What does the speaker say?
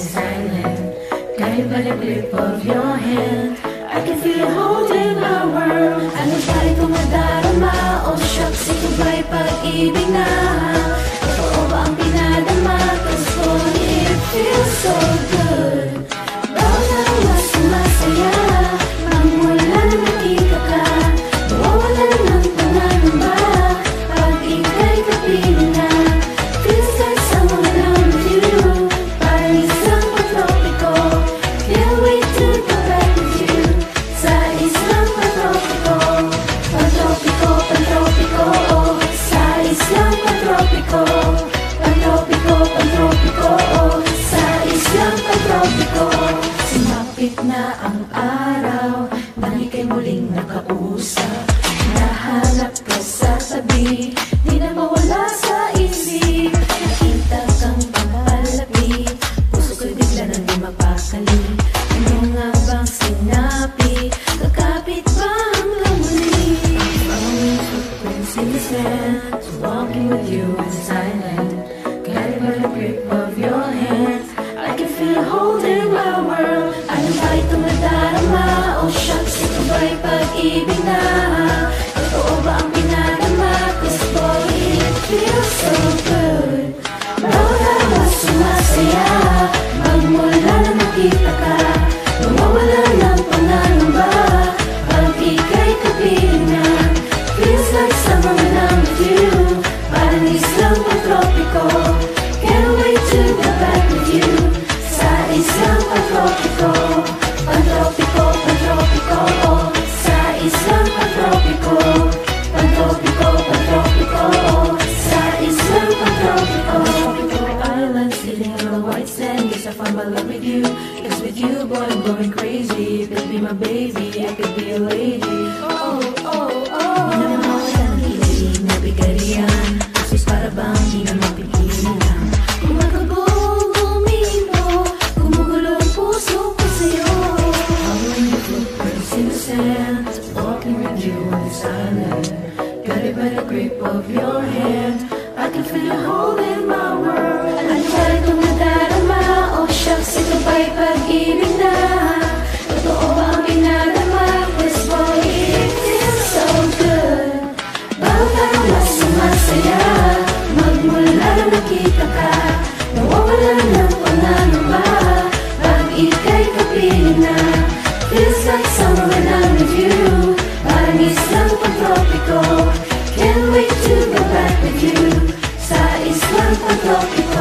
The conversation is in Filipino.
silent. Guided by the grip of your hand, I can feel you holding my world. Ano ba ito madarama? Oh shucks, ito ba'y pag-ibig na? Totoo ba ang pinadama? 'Cause boy, it feels so good. Bawat araw sumasaya, magmula na nakita ka. Nawawala ng pangangamba pag ika'y kapiling na. Feels like someone around with you, parang isang pantropiko. Can't wait to go back with you sa isang pantropiko. Pantropiko, pantropiko, oh, sa isang pantropiko. Pantropiko, pantropiko, oh, sa isang pantropiko. Sumapit na ang araw, nang ika'y muling nakausap. Nahanap ka sa tabi, di na mawala sa isip. Nakita kang papalapit, puso ko'y bigla nang di mapakali. Ano nga bang sinabi? Kakapit ba hanggang muli? Following footprints in the sand, walking with you in silence. Guided by the grip of your hands, I can feel you holding my world. Ano ba ito madarama? Oh shucks, ito ba'y pag-ibig na? Totoo ba ang pinadama? 'Cause boy, it feels so good. Bawat araw sumasaya, magmula na nakita ka. Nawawala ng pangangamba pag ika'y kapiling na. Feels like summer when I'm with you, parang isang pantropiko. Can't wait to go back with you sa isang pantropiko. Pantropiko, pantropiko, oh, sa isang pantropiko. Pantropiko, pantropiko, oh, sa isang pantropiko. Tropical island, sitting on the white sand. Guess I found my love with you. 'Cause with you, boy, I'm going crazy. You could be my baby, I could be a lady. Oh, oh, oh. Di na mawala ng kilig na bigarian. Kaso'y para bang di na mapigilan. Kung magkagong huminto, gumugulo ang puso ko sa'yo. Following your footprints in the sand, walking with you on this island. Guided by the grip of your hand, I can feel you holding my world. Ano ba itong nadarama? Oh shucks, ito ba'y pag-ibig na? Totoo ba ang pinadama? 'Cause boy, it feels so good. Bawat araw na sumasaya, magmula na nakita ka. Nawawala ng pangangamba pag ika'y kapiling na. Feels like summer when I'm with you, parang isang pantropiko. Can't wait to go back with you sa isang pantropiko.